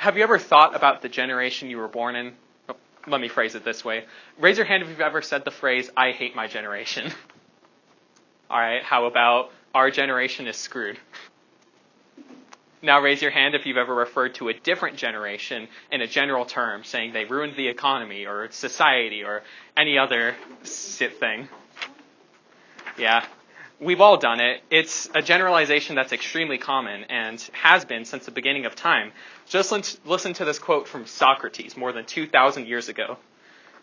have you ever thought about the generation you were born in? Oh, let me phrase it this way. Raise your hand if you've ever said the phrase, "I hate my generation." All right, how about, "Our generation is screwed"? Now raise your hand if you've ever referred to a different generation in a general term, saying they ruined the economy or society or any other thing. Yeah, we've all done it. It's a generalization that's extremely common and has been since the beginning of time. Just listen to this quote from Socrates more than 2,000 years ago.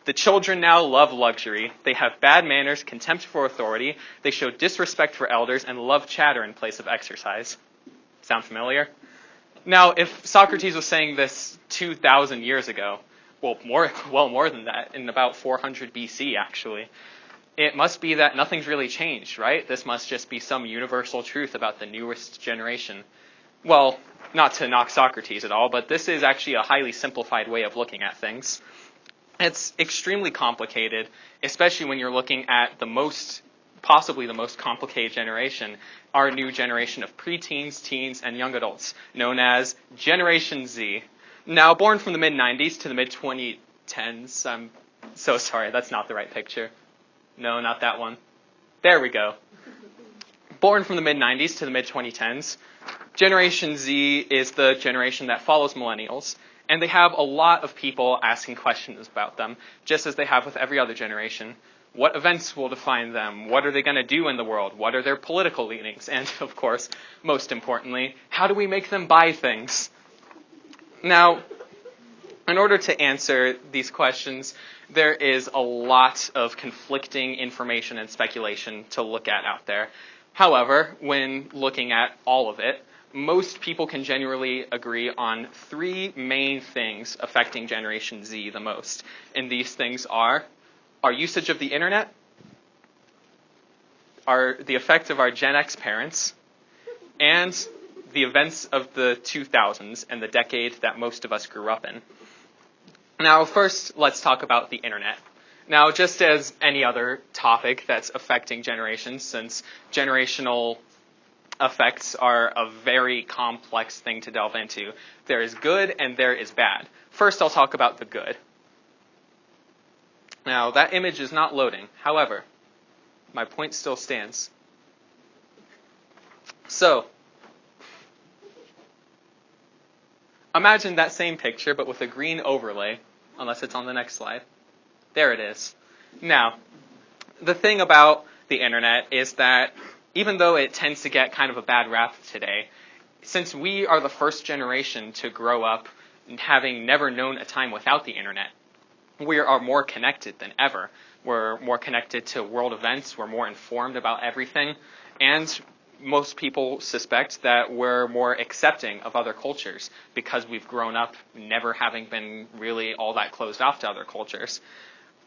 "The children now love luxury. They have bad manners, contempt for authority. They show disrespect for elders and love chatter in place of exercise." Sound familiar? Now, if Socrates was saying this 2,000 years ago, well, more than that, in about 400 BC, actually, it must be that nothing's really changed, right? This must just be some universal truth about the newest generation. Well, not to knock Socrates at all, but this is actually a highly simplified way of looking at things. It's extremely complicated, especially when you're looking at possibly the most complicated generation, our new generation of preteens, teens, and young adults, known as Generation Z. Now, born from the mid-90s to the mid-2010s, I'm so sorry, that's not the right picture. No, not that one. There we go. Born from the mid-90s to the mid-2010s, Generation Z is the generation that follows millennials, and they have a lot of people asking questions about them, just as they have with every other generation. What events will define them? What are they going to do in the world? What are their political leanings? And, of course, most importantly, how do we make them buy things? Now, in order to answer these questions, there is a lot of conflicting information and speculation to look at out there. However, when looking at all of it, most people can generally agree on three main things affecting Generation Z the most. And these things are our usage of the internet, the effect of our Gen X parents, and the events of the 2000s and the decade that most of us grew up in. Now, first, let's talk about the internet. Now, just as any other topic that's affecting generations, since generational effects are a very complex thing to delve into, there is good and there is bad. First, I'll talk about the good. Now, that image is not loading. However, my point still stands. So, imagine that same picture, but with a green overlay, unless it's on the next slide. There it is. Now, the thing about the internet is that even though it tends to get kind of a bad rap today, since we are the first generation to grow up having never known a time without the internet, we are more connected than ever. We're more connected to world events. We're more informed about everything. And most people suspect that we're more accepting of other cultures because we've grown up never having been really all that closed off to other cultures.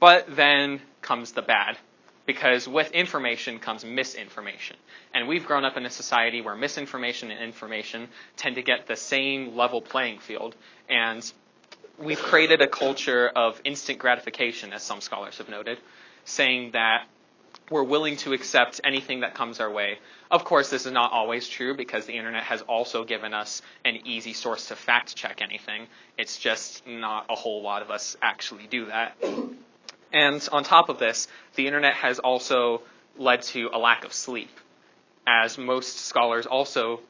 But then comes the bad, because with information comes misinformation. And we've grown up in a society where misinformation and information tend to get the same level playing field. And we've created a culture of instant gratification, as some scholars have noted, saying that we're willing to accept anything that comes our way. Of course, this is not always true because the internet has also given us an easy source to fact check anything. It's just not a whole lot of us actually do that. And on top of this, the internet has also led to a lack of sleep, as most scholars also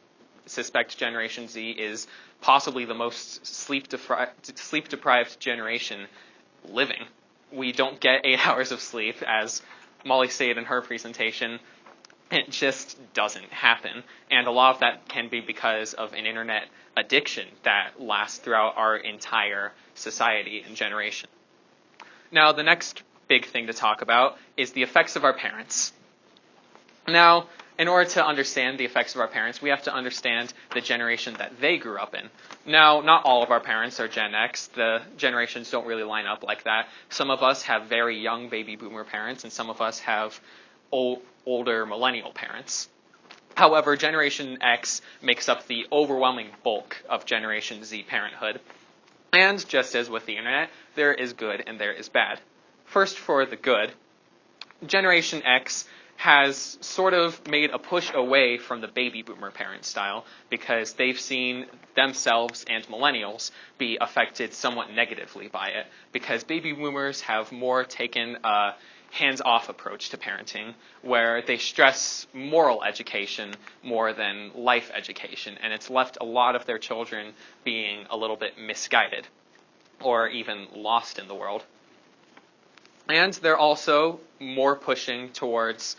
suspect Generation Z is possibly the most sleep-deprived generation living. We don't get 8 hours of sleep, as Molly stated in her presentation. It just doesn't happen. And a lot of that can be because of an internet addiction that lasts throughout our entire society and generation. Now, the next big thing to talk about is the effects of our parents. Now, in order to understand the effects of our parents, we have to understand the generation that they grew up in. Now, not all of our parents are Gen X. The generations don't really line up like that. Some of us have very young baby boomer parents, and some of us have older millennial parents. However, Generation X makes up the overwhelming bulk of Generation Z parenthood. And just as with the internet, there is good and there is bad. First, for the good, Generation X has sort of made a push away from the baby boomer parent style because they've seen themselves and millennials be affected somewhat negatively by it, because baby boomers have more taken a hands-off approach to parenting, where they stress moral education more than life education, and it's left a lot of their children being a little bit misguided or even lost in the world. And they're also more pushing towards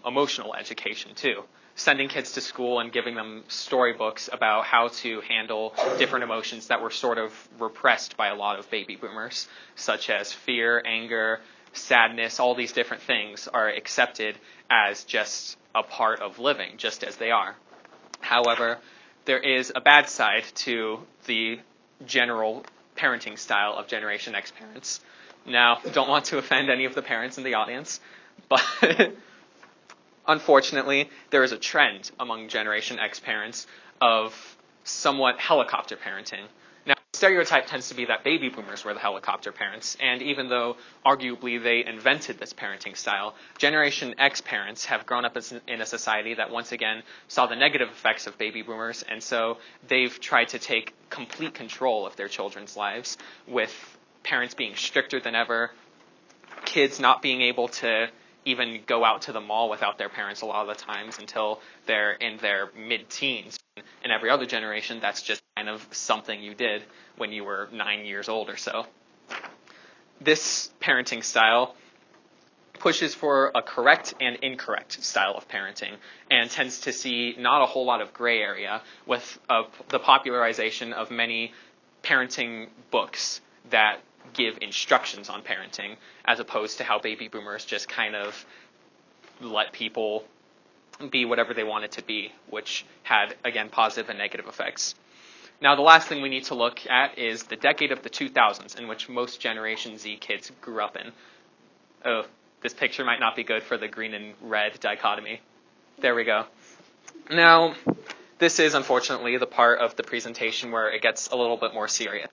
emotional education too, sending kids to school and giving them storybooks about how to handle different emotions that were sort of repressed by a lot of baby boomers, such as fear, anger, sadness. All these different things are accepted as just a part of living, just as they are. However, there is a bad side to the general parenting style of Generation X parents. Now, don't want to offend any of the parents in the audience, but unfortunately, there is a trend among Generation X parents of somewhat helicopter parenting. Now, the stereotype tends to be that baby boomers were the helicopter parents, and even though arguably they invented this parenting style, Generation X parents have grown up in a society that once again saw the negative effects of baby boomers, and so they've tried to take complete control of their children's lives, with parents being stricter than ever, kids not being able to even go out to the mall without their parents a lot of the times until they're in their mid-teens. In every other generation, that's just kind of something you did when you were 9 years old or so. This parenting style pushes for a correct and incorrect style of parenting and tends to see not a whole lot of gray area, with the popularization of many parenting books that give instructions on parenting, as opposed to how baby boomers just kind of let people be whatever they wanted to be, which had, again, positive and negative effects. Now, the last thing we need to look at is the decade of the 2000s, in which most Generation Z kids grew up in. Oh, this picture might not be good for the green and red dichotomy. There we go. Now, this is unfortunately the part of the presentation where it gets a little bit more serious,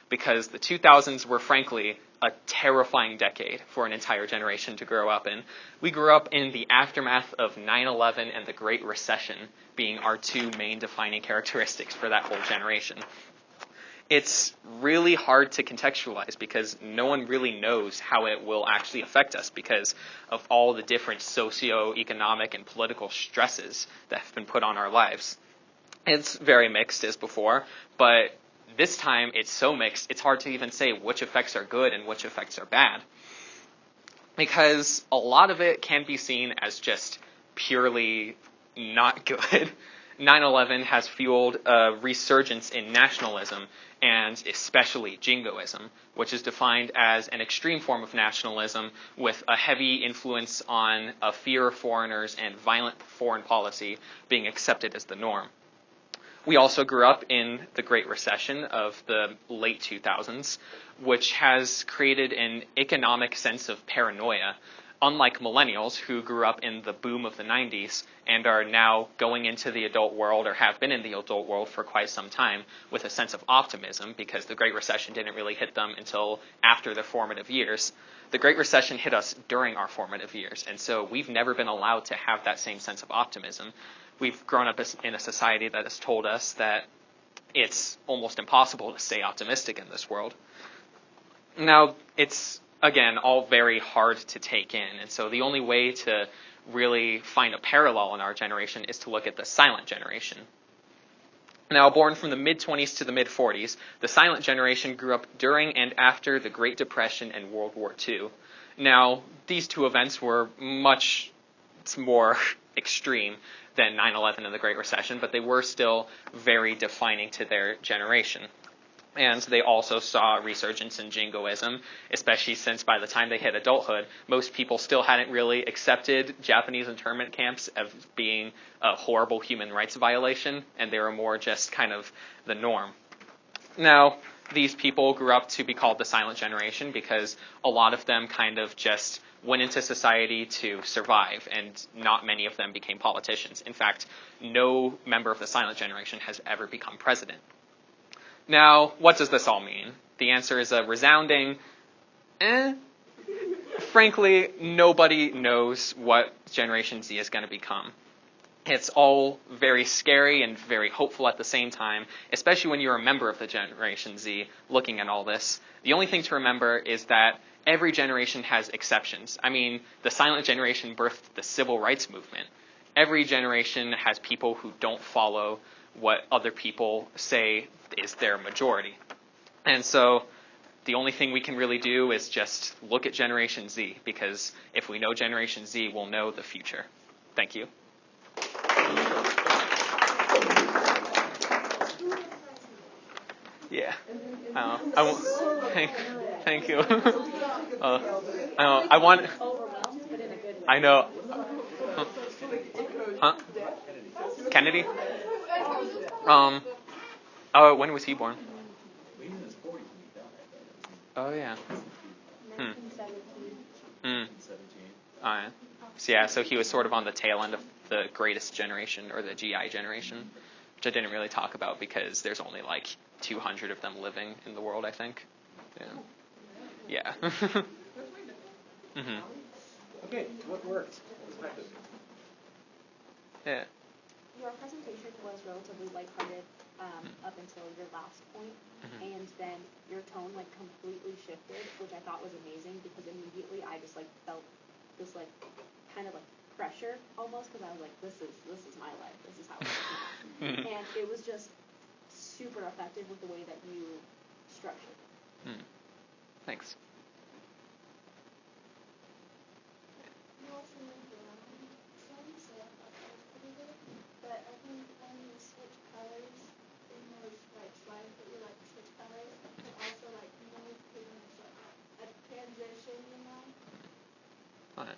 because the 2000s were frankly a terrifying decade for an entire generation to grow up in. We grew up in the aftermath of 9/11 and the Great Recession being our two main defining characteristics for that whole generation. It's really hard to contextualize because no one really knows how it will actually affect us because of all the different socio-economic and political stresses that have been put on our lives. It's very mixed as before, but this time it's so mixed, it's hard to even say which effects are good and which effects are bad. Because a lot of it can be seen as just purely not good. 9/11 has fueled a resurgence in nationalism, and especially jingoism, which is defined as an extreme form of nationalism with a heavy influence on a fear of foreigners and violent foreign policy being accepted as the norm. We also grew up in the Great Recession of the late 2000s, which has created an economic sense of paranoia, unlike millennials who grew up in the boom of the 90s and are now going into the adult world or have been in the adult world for quite some time with a sense of optimism because the Great Recession didn't really hit them until after their formative years. The Great Recession hit us during our formative years, and so we've never been allowed to have that same sense of optimism. We've grown up in a society that has told us that it's almost impossible to stay optimistic in this world. Now, it's, again, all very hard to take in, and so the only way to really find a parallel in our generation is to look at the silent generation. Now, born from the mid-20s to the mid-40s, the silent generation grew up during and after the Great Depression and World War II. Now, these two events were much more extreme than 9/11 and the Great Recession, but they were still very defining to their generation. And they also saw a resurgence in jingoism, especially since by the time they hit adulthood, most people still hadn't really accepted Japanese internment camps as being a horrible human rights violation, and they were more just kind of the norm. Now, these people grew up to be called the silent generation because a lot of them kind of just went into society to survive, and not many of them became politicians. In fact, no member of the silent generation has ever become president. Now, what does this all mean? The answer is a resounding frankly, nobody knows what Generation Z is going to become. It's all very scary and very hopeful at the same time, especially when you're a member of the Generation Z looking at all this. The only thing to remember is that every generation has exceptions. I mean, the silent generation birthed the civil rights movement. Every generation has people who don't follow what other people say is their majority. And so the only thing we can really do is just look at Generation Z, because if we know Generation Z, we'll know the future. Thank you. Yeah. Thank you. I know. Huh? Kennedy? Oh, when was he born? Oh, yeah. 1917. So yeah, so he was sort of on the tail end of the greatest generation, or the GI generation, which I didn't really talk about because there's only like 200 of them living in the world, I think. Yeah. Mm-hmm. Okay, what worked? Yeah. Your presentation was relatively lighthearted up until your last point, and then your tone like completely shifted, which I thought was amazing, because immediately I just like felt this like kind of like pressure almost, because I was like, this is my life, this is how it's going. And it was just super effective with the way that you structured it. Thanks. But I think when you switch colors in those like slides that you like to switch colors, but also like pretty much like a transition, you know? All right.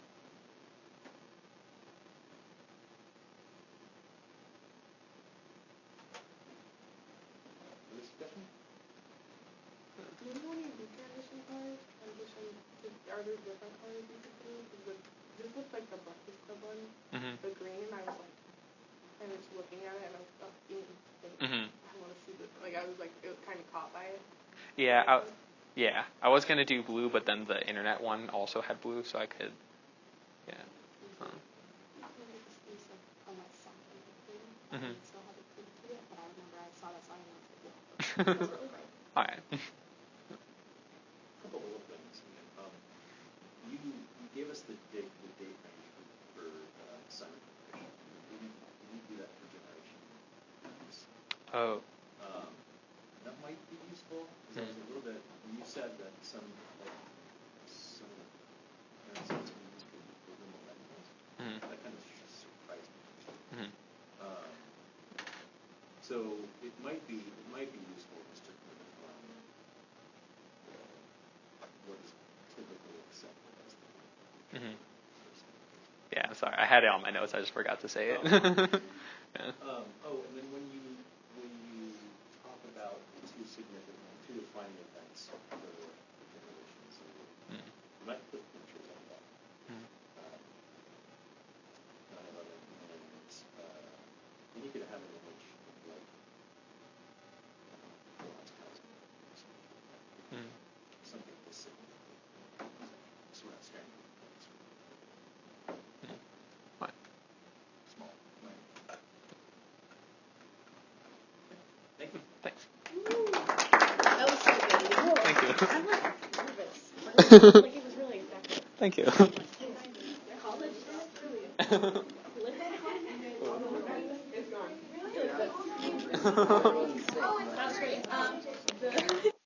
Do you know any of the transition colors? Are there different colors you could do? Because this looks like the Breakfast Club one, the green, and I was like, I was looking at it and I was I want to see this. Like I was like, it was kind of caught by it. Yeah, I was gonna do blue, but then the internet one also had blue, so I could. Yeah. All right. A couple little things. You gave us the date range for silent generation. Did you do that for generation? Oh. That might be useful, because that was a little bit. You said that some of the parents in these could be millennials. That kind of surprised me. So it might be useful just to confirm what is typically accepted as the Yeah, sorry, I had it on my notes. I just forgot to say it. Yeah. And then when you talk about two defining events for generations, you might put pictures on that. 9/11, and you could have an image like something this sort of standard. What? Small. Thank you. Thanks. That was so good. Thank you. I'm like nervous. Like it was really effective. Thank you. College is really it's gone. That was great.